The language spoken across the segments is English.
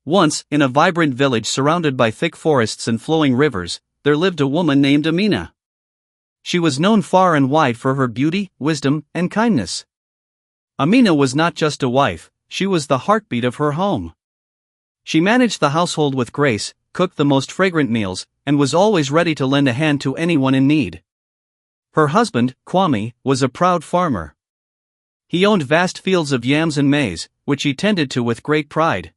Once, in a vibrant village surrounded by thick forests and flowing rivers, there lived a woman named Amina. She was known far and wide for her beauty, wisdom, and kindness. Amina was not just a wife, she was the heartbeat of her home. She managed the household with grace, cooked the most fragrant meals, and was always ready to lend a hand to anyone in need. Her husband, Kwame, was a proud farmer. He owned vast fields of yams and maize, which he tended to with great pride.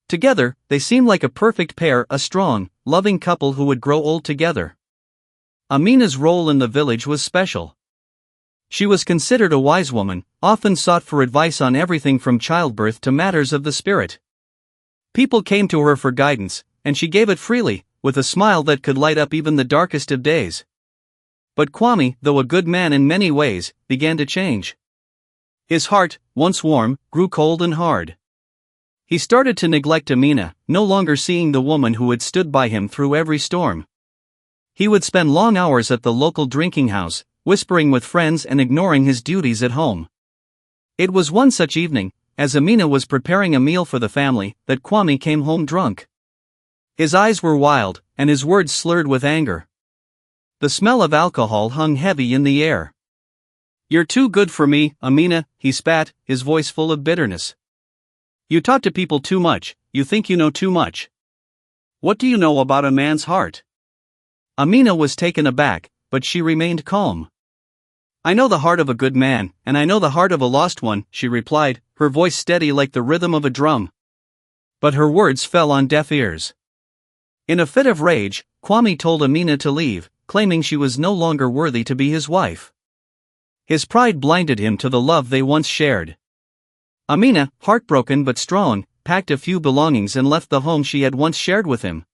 Together, they seemed like a perfect pair, a strong, loving couple who would grow old together. Amina's role in the village was special. She was considered a wise woman, often sought for advice on everything from childbirth to matters of the spirit. People came to her for guidance, and she gave it freely, with a smile that could light up even the darkest of days. But Kwame, though a good man in many ways, began to change. His heart, once warm, grew cold and hard. He started to neglect Amina, no longer seeing the woman who had stood by him through every storm. He would spend long hours at the local drinking house, whispering with friends and ignoring his duties at home. It was one such evening, as Amina was preparing a meal for the family, that Kwame came home drunk. His eyes were wild, and his words slurred with anger. The smell of alcohol hung heavy in the air. "You're too good for me, Amina," he spat, his voice full of bitterness. "You talk to people too much, you think you know too much. What do you know about a man's heart?" Amina was taken aback, but she remained calm. "I know the heart of a good man, and I know the heart of a lost one," she replied, her voice steady like the rhythm of a drum. But her words fell on deaf ears. In a fit of rage, Kwame told Amina to leave, claiming she was no longer worthy to be his wife. His pride blinded him to the love they once shared. Amina, heartbroken but strong, packed a few belongings and left the home she had once shared with him.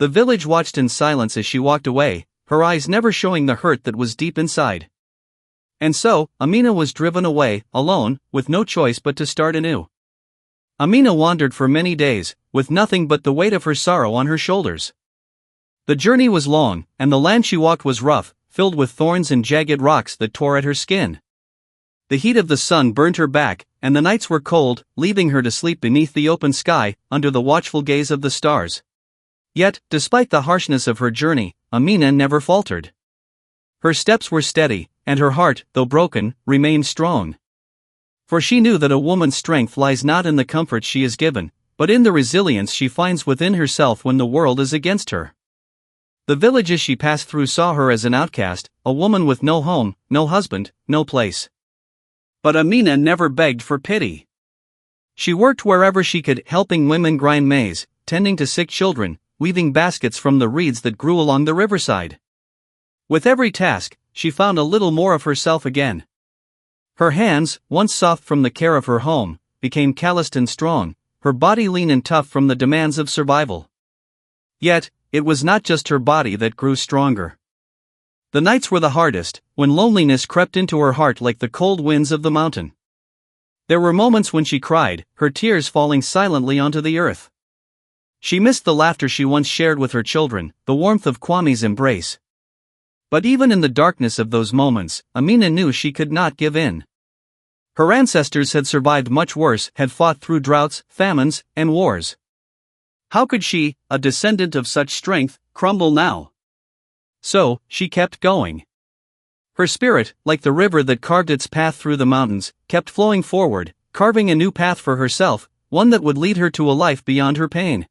The village watched in silence as she walked away, her eyes never showing the hurt that was deep inside. And so, Amina was driven away, alone, with no choice but to start anew. Amina wandered for many days, with nothing but the weight of her sorrow on her shoulders. The journey was long, and the land she walked was rough, filled with thorns and jagged rocks that tore at her skin. The heat of the sun burned her back, and the nights were cold, leaving her to sleep beneath the open sky, under the watchful gaze of the stars. Yet, despite the harshness of her journey, Amina never faltered. Her steps were steady, and her heart, though broken, remained strong. For she knew that a woman's strength lies not in the comfort she is given, but in the resilience she finds within herself when the world is against her. The villages she passed through saw her as an outcast, a woman with no home, no husband, no place. But Amina never begged for pity. She worked wherever she could, helping women grind maize, tending to sick children, weaving baskets from the reeds that grew along the riverside. With every task, she found a little more of herself again. Her hands, once soft from the care of her home, became calloused and strong, her body lean and tough from the demands of survival. Yet, it was not just her body that grew stronger. The nights were the hardest, when loneliness crept into her heart like the cold winds of the mountain. There were moments when she cried, her tears falling silently onto the earth. She missed the laughter she once shared with her children, the warmth of Kwame's embrace. But even in the darkness of those moments, Amina knew she could not give in. Her ancestors had survived much worse, had fought through droughts, famines, and wars. How could she, a descendant of such strength, crumble now? So, she kept going. Her spirit, like the river that carved its path through the mountains, kept flowing forward, carving a new path for herself, one that would lead her to a life beyond her pain.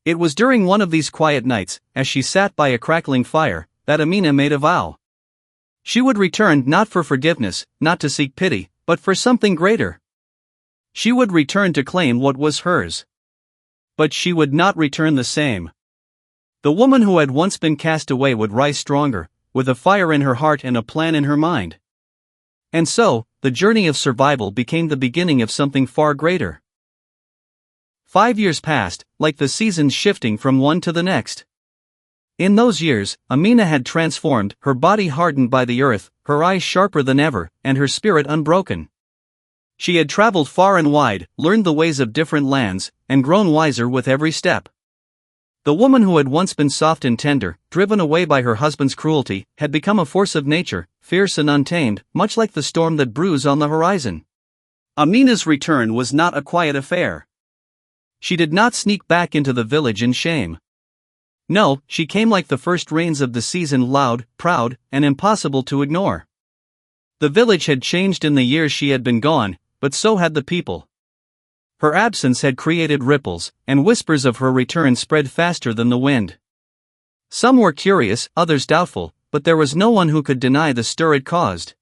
It was during one of these quiet nights, as she sat by a crackling fire, that Amina made a vow. She would return not for forgiveness, not to seek pity, but for something greater. She would return to claim what was hers. But she would not return the same. The woman who had once been cast away would rise stronger, with a fire in her heart and a plan in her mind. And so, the journey of survival became the beginning of something far greater. 5 years passed, like the seasons shifting from one to the next. In those years, Amina had transformed, her body hardened by the earth, her eyes sharper than ever, and her spirit unbroken. She had traveled far and wide, learned the ways of different lands, and grown wiser with every step. The woman who had once been soft and tender, driven away by her husband's cruelty, had become a force of nature, fierce and untamed, much like the storm that brews on the horizon. Amina's return was not a quiet affair. She did not sneak back into the village in shame. No, she came like the first rains of the season, loud, proud, and impossible to ignore. The village had changed in the years she had been gone, but so had the people. Her absence had created ripples, and whispers of her return spread faster than the wind. Some were curious, others doubtful, but there was no one who could deny the stir it caused.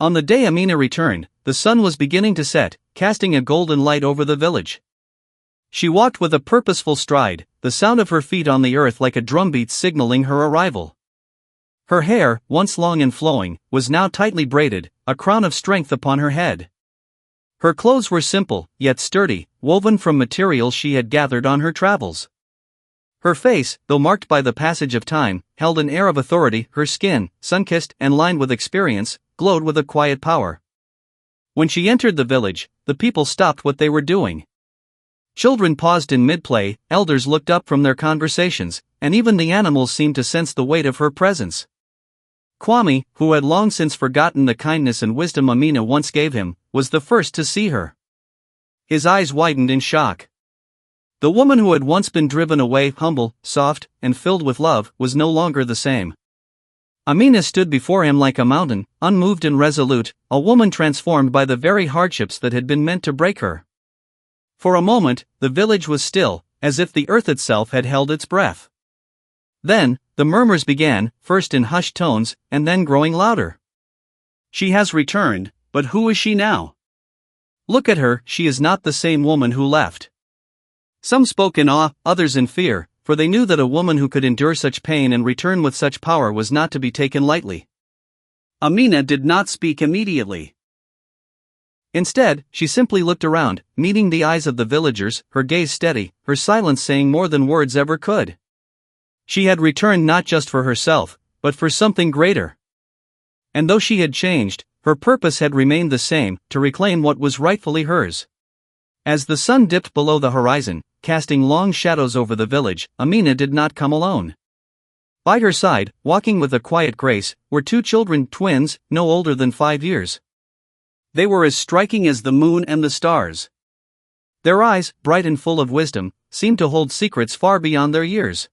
On the day Amina returned, the sun was beginning to set, casting a golden light over the village. She walked with a purposeful stride, the sound of her feet on the earth like a drumbeat signaling her arrival. Her hair, once long and flowing, was now tightly braided, a crown of strength upon her head. Her clothes were simple, yet sturdy, woven from materials she had gathered on her travels. Her face, though marked by the passage of time, held an air of authority. Her skin, sun-kissed and lined with experience, glowed with a quiet power. When she entered the village, the people stopped what they were doing. Children paused in mid-play, elders looked up from their conversations, and even the animals seemed to sense the weight of her presence. Kwame, who had long since forgotten the kindness and wisdom Amina once gave him, was the first to see her. His eyes widened in shock. The woman who had once been driven away, humble, soft, and filled with love, was no longer the same. Amina stood before him like a mountain, unmoved and resolute, a woman transformed by the very hardships that had been meant to break her. For a moment, the village was still, as if the earth itself had held its breath. Then, the murmurs began, first in hushed tones, and then growing louder. She has returned, but who is she now? Look at her, she is not the same woman who left. Some spoke in awe, others in fear, for they knew that a woman who could endure such pain and return with such power was not to be taken lightly. Amina did not speak immediately. Instead, she simply looked around, meeting the eyes of the villagers, her gaze steady, her silence saying more than words ever could. She had returned not just for herself, but for something greater. And though she had changed, her purpose had remained the same, to reclaim what was rightfully hers. As the sun dipped below the horizon, casting long shadows over the village, Amina did not come alone. By her side, walking with a quiet grace, were two children, twins, no older than 5 years. They were as striking as the moon and the stars. Their eyes, bright and full of wisdom, seemed to hold secrets far beyond their years.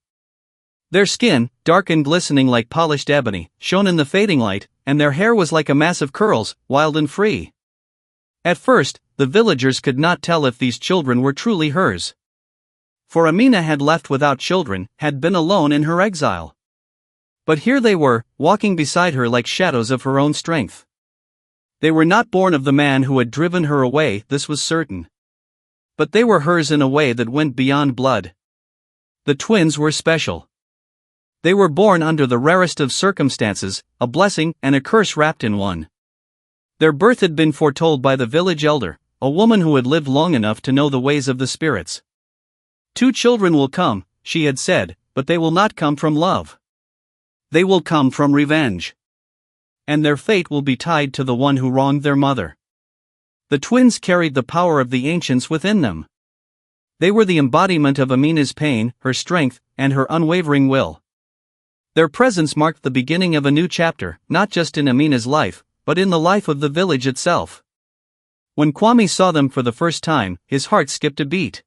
Their skin, dark and glistening like polished ebony, shone in the fading light, and their hair was like a mass of curls, wild and free. At first, the villagers could not tell if these children were truly hers. For Amina had left without children, had been alone in her exile. But here they were, walking beside her like shadows of her own strength. They were not born of the man who had driven her away, this was certain. But they were hers in a way that went beyond blood. The twins were special. They were born under the rarest of circumstances, a blessing and a curse wrapped in one. Their birth had been foretold by the village elder, a woman who had lived long enough to know the ways of the spirits. 2 children will come, she had said, but they will not come from love. They will come from revenge. And their fate will be tied to the one who wronged their mother. The twins carried the power of the ancients within them. They were the embodiment of Amina's pain, her strength, and her unwavering will. Their presence marked the beginning of a new chapter, not just in Amina's life, but in the life of the village itself. When Kwame saw them for the first time, his heart skipped a beat.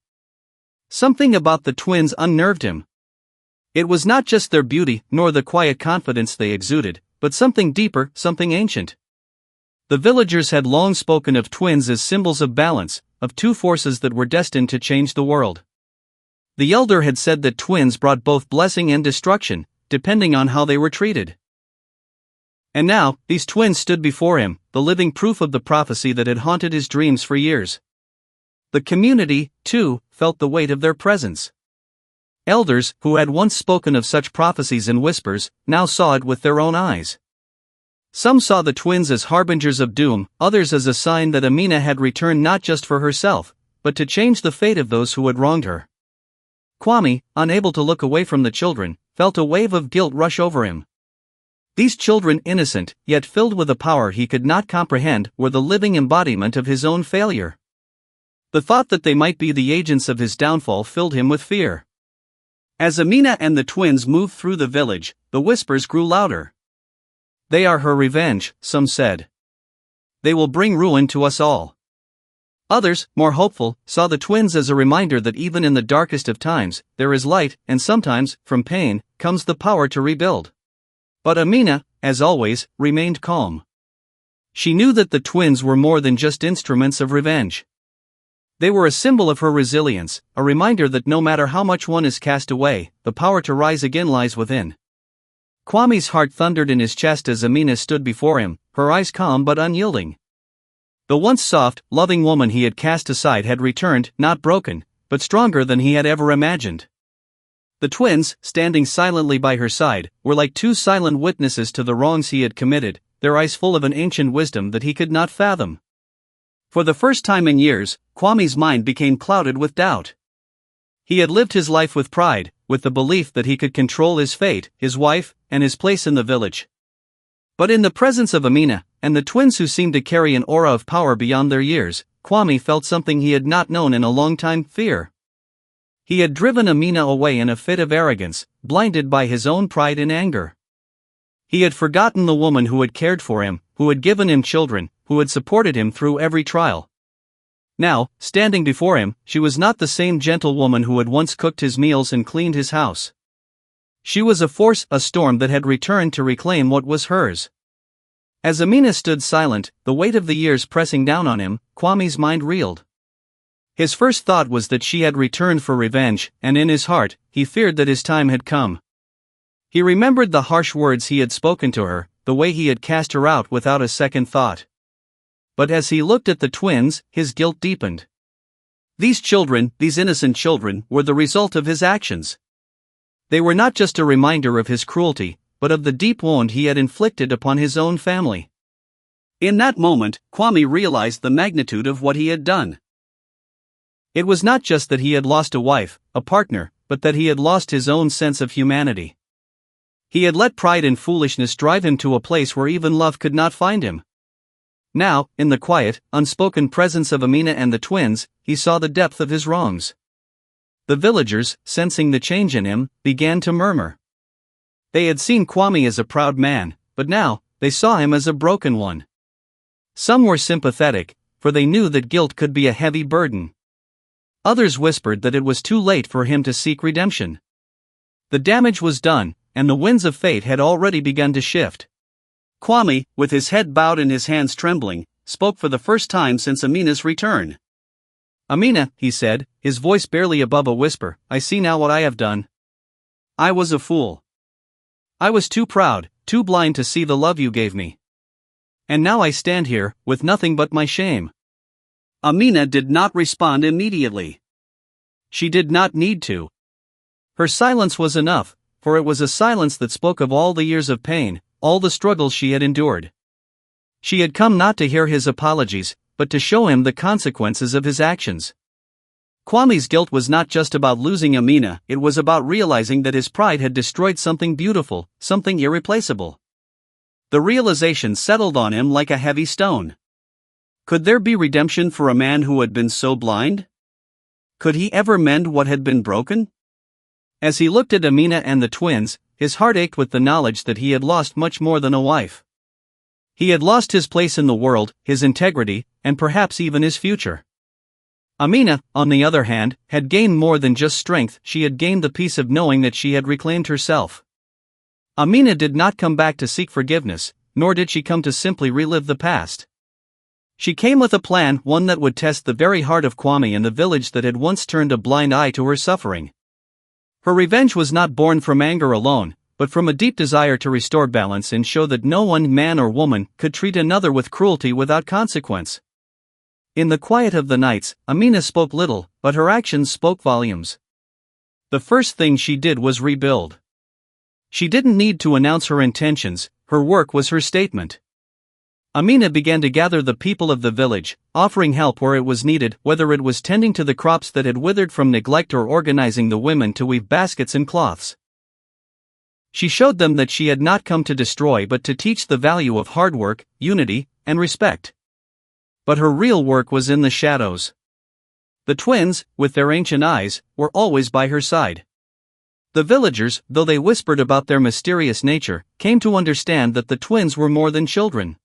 Something about the twins unnerved him. It was not just their beauty, nor the quiet confidence they exuded, but something deeper, something ancient. The villagers had long spoken of twins as symbols of balance, of 2 forces that were destined to change the world. The elder had said that twins brought both blessing and destruction, depending on how they were treated. And now, these twins stood before him, the living proof of the prophecy that had haunted his dreams for years. The community, too, felt the weight of their presence. Elders, who had once spoken of such prophecies in whispers, now saw it with their own eyes. Some saw the twins as harbingers of doom, others as a sign that Amina had returned not just for herself, but to change the fate of those who had wronged her. Kwame, unable to look away from the children, felt a wave of guilt rush over him. These children, innocent, yet filled with a power he could not comprehend, were the living embodiment of his own failure. The thought that they might be the agents of his downfall filled him with fear. As Amina and the twins moved through the village, the whispers grew louder. They are her revenge, some said. They will bring ruin to us all. Others, more hopeful, saw the twins as a reminder that even in the darkest of times, there is light, and sometimes, from pain, comes the power to rebuild. But Amina, as always, remained calm. She knew that the twins were more than just instruments of revenge. They were a symbol of her resilience, a reminder that no matter how much one is cast away, the power to rise again lies within. Kwame's heart thundered in his chest as Amina stood before him, her eyes calm but unyielding. The once soft, loving woman he had cast aside had returned, not broken, but stronger than he had ever imagined. The twins, standing silently by her side, were like two silent witnesses to the wrongs he had committed, their eyes full of an ancient wisdom that he could not fathom. For the first time in years, Kwame's mind became clouded with doubt. He had lived his life with pride, with the belief that he could control his fate, his wife, and his place in the village. But in the presence of Amina, and the twins who seemed to carry an aura of power beyond their years, Kwame felt something he had not known in a long time: fear. He had driven Amina away in a fit of arrogance, blinded by his own pride and anger. He had forgotten the woman who had cared for him, who had given him children, who had supported him through every trial. Now, standing before him, she was not the same gentle woman who had once cooked his meals and cleaned his house. She was a force, a storm that had returned to reclaim what was hers. As Amina stood silent, the weight of the years pressing down on him, Kwame's mind reeled. His first thought was that she had returned for revenge, and in his heart, he feared that his time had come. He remembered the harsh words he had spoken to her, the way he had cast her out without a second thought. But as he looked at the twins, his guilt deepened. These children, these innocent children, were the result of his actions. They were not just a reminder of his cruelty, but of the deep wound he had inflicted upon his own family. In that moment, Kwame realized the magnitude of what he had done. It was not just that he had lost a wife, a partner, but that he had lost his own sense of humanity. He had let pride and foolishness drive him to a place where even love could not find him. Now, in the quiet, unspoken presence of Amina and the twins, he saw the depth of his wrongs. The villagers, sensing the change in him, began to murmur. They had seen Kwame as a proud man, but now, they saw him as a broken one. Some were sympathetic, for they knew that guilt could be a heavy burden. Others whispered that it was too late for him to seek redemption. The damage was done, and the winds of fate had already begun to shift. Kwame, with his head bowed and his hands trembling, spoke for the first time since Amina's return. "Amina," he said, his voice barely above a whisper, "I see now what I have done. I was a fool. I was too proud, too blind to see the love you gave me. And now I stand here, with nothing but my shame." Amina did not respond immediately. She did not need to. Her silence was enough, for it was a silence that spoke of all the years of pain, all the struggles she had endured. She had come not to hear his apologies, but to show him the consequences of his actions. Kwame's guilt was not just about losing Amina, it was about realizing that his pride had destroyed something beautiful, something irreplaceable. The realization settled on him like a heavy stone. Could there be redemption for a man who had been so blind? Could he ever mend what had been broken? As he looked at Amina and the twins, his heart ached with the knowledge that he had lost much more than a wife. He had lost his place in the world, his integrity, and perhaps even his future. Amina, on the other hand, had gained more than just strength, she had gained the peace of knowing that she had reclaimed herself. Amina did not come back to seek forgiveness, nor did she come to simply relive the past. She came with a plan, one that would test the very heart of Kwame and the village that had once turned a blind eye to her suffering. Her revenge was not born from anger alone, but from a deep desire to restore balance and show that no one man or woman could treat another with cruelty without consequence. In the quiet of the nights, Amina spoke little, but her actions spoke volumes. The first thing she did was rebuild. She didn't need to announce her intentions, her work was her statement. Amina began to gather the people of the village, offering help where it was needed, whether it was tending to the crops that had withered from neglect or organizing the women to weave baskets and cloths. She showed them that she had not come to destroy but to teach the value of hard work, unity, and respect. But her real work was in the shadows. The twins, with their ancient eyes, were always by her side. The villagers, though they whispered about their mysterious nature, came to understand that the twins were more than children.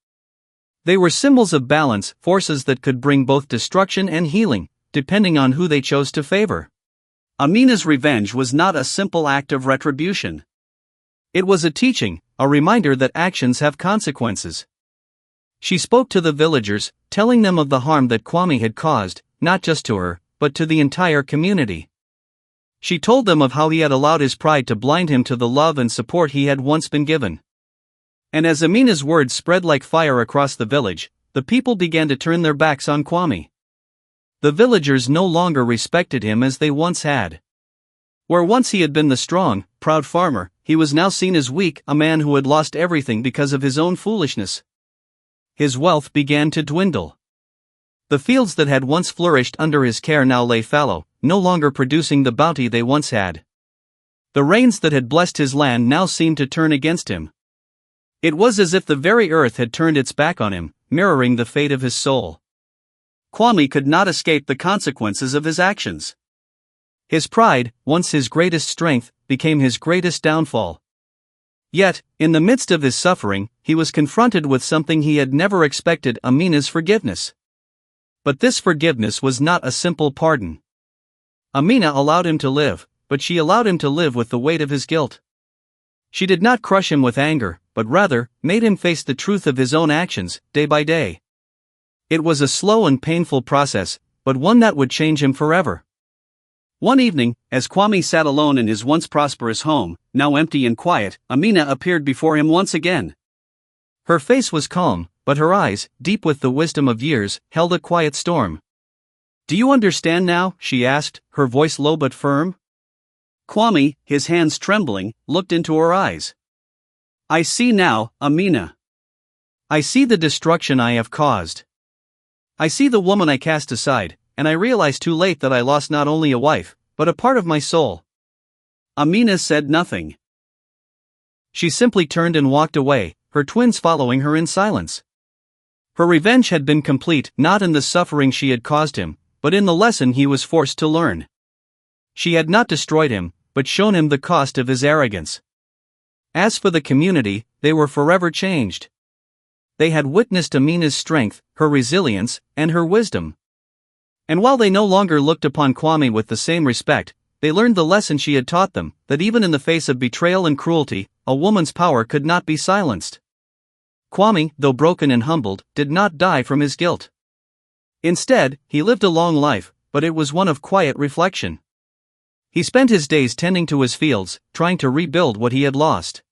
They were symbols of balance, forces that could bring both destruction and healing, depending on who they chose to favor. Amina's revenge was not a simple act of retribution. It was a teaching, a reminder that actions have consequences. She spoke to the villagers, telling them of the harm that Kwame had caused, not just to her, but to the entire community. She told them of how he had allowed his pride to blind him to the love and support he had once been given. And as Amina's words spread like fire across the village, the people began to turn their backs on Kwame. The villagers no longer respected him as they once had. Where once he had been the strong, proud farmer, he was now seen as weak, a man who had lost everything because of his own foolishness. His wealth began to dwindle. The fields that had once flourished under his care now lay fallow, no longer producing the bounty they once had. The rains that had blessed his land now seemed to turn against him. It was as if the very earth had turned its back on him, mirroring the fate of his soul. Kwame could not escape the consequences of his actions. His pride, once his greatest strength, became his greatest downfall. Yet, in the midst of his suffering, he was confronted with something he had never expected: Amina's forgiveness. But this forgiveness was not a simple pardon. Amina allowed him to live, but she allowed him to live with the weight of his guilt. She did not crush him with anger, but rather, made him face the truth of his own actions, day by day. It was a slow and painful process, but one that would change him forever. One evening, as Kwame sat alone in his once prosperous home, now empty and quiet, Amina appeared before him once again. Her face was calm, but her eyes, deep with the wisdom of years, held a quiet storm. "Do you understand now?" she asked, her voice low but firm. Kwame, his hands trembling, looked into her eyes. "I see now, Amina. I see the destruction I have caused. I see the woman I cast aside, and I realize too late that I lost not only a wife, but a part of my soul." Amina said nothing. She simply turned and walked away, her twins following her in silence. Her revenge had been complete, not in the suffering she had caused him, but in the lesson he was forced to learn. She had not destroyed him, but shown him the cost of his arrogance. As for the community, they were forever changed. They had witnessed Amina's strength, her resilience, and her wisdom. And while they no longer looked upon Kwame with the same respect, they learned the lesson she had taught them, that even in the face of betrayal and cruelty, a woman's power could not be silenced. Kwame, though broken and humbled, did not die from his guilt. Instead, he lived a long life, but it was one of quiet reflection. He spent his days tending to his fields, trying to rebuild what he had lost.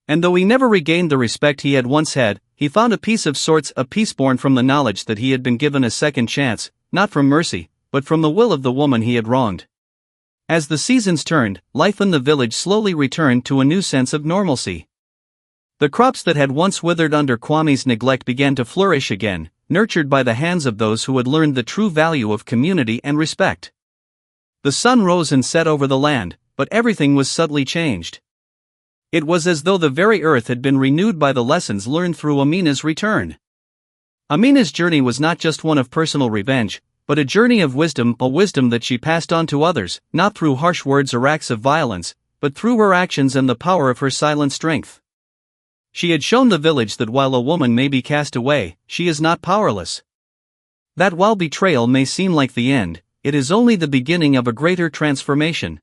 And though he never regained the respect he had once had, he found a peace of sorts, a peace born from the knowledge that he had been given a second chance, not from mercy, but from the will of the woman he had wronged. As the seasons turned, life in the village slowly returned to a new sense of normalcy. The crops that had once withered under Kwame's neglect began to flourish again, nurtured by the hands of those who had learned the true value of community and respect. The sun rose and set over the land, but everything was subtly changed. It was as though the very earth had been renewed by the lessons learned through Amina's return. Amina's journey was not just one of personal revenge, but a journey of wisdom, a wisdom that she passed on to others, not through harsh words or acts of violence, but through her actions and the power of her silent strength. She had shown the village that while a woman may be cast away, she is not powerless. That while betrayal may seem like the end, it is only the beginning of a greater transformation.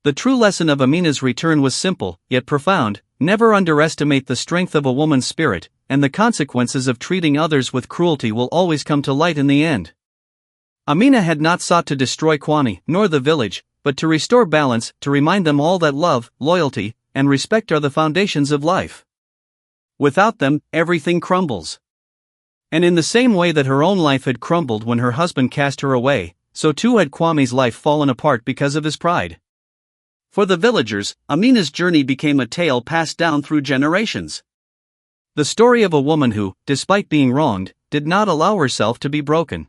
The true lesson of Amina's return was simple, yet profound: never underestimate the strength of a woman's spirit, and the consequences of treating others with cruelty will always come to light in the end. Amina had not sought to destroy Kwame, nor the village, but to restore balance, to remind them all that love, loyalty, and respect are the foundations of life. Without them, everything crumbles. And in the same way that her own life had crumbled when her husband cast her away, so too had Kwame's life fallen apart because of his pride. For the villagers, Amina's journey became a tale passed down through generations. The story of a woman who, despite being wronged, did not allow herself to be broken.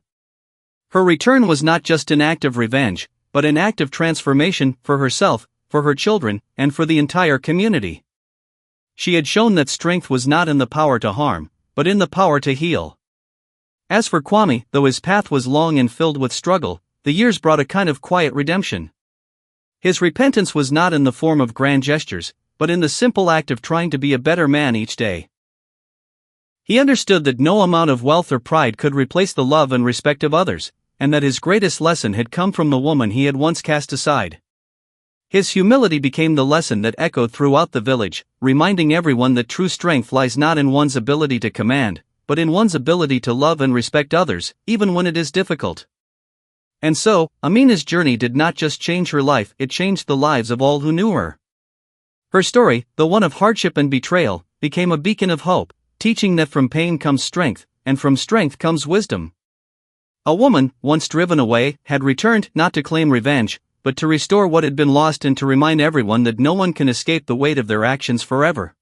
Her return was not just an act of revenge, but an act of transformation for herself, for her children, and for the entire community. She had shown that strength was not in the power to harm, but in the power to heal. As for Kwame, though his path was long and filled with struggle, the years brought a kind of quiet redemption. His repentance was not in the form of grand gestures, but in the simple act of trying to be a better man each day. He understood that no amount of wealth or pride could replace the love and respect of others, and that his greatest lesson had come from the woman he had once cast aside. His humility became the lesson that echoed throughout the village, reminding everyone that true strength lies not in one's ability to command, but in one's ability to love and respect others, even when it is difficult. And so, Amina's journey did not just change her life, it changed the lives of all who knew her. Her story, the one of hardship and betrayal, became a beacon of hope, teaching that from pain comes strength, and from strength comes wisdom. A woman, once driven away, had returned not to claim revenge, but to restore what had been lost and to remind everyone that no one can escape the weight of their actions forever.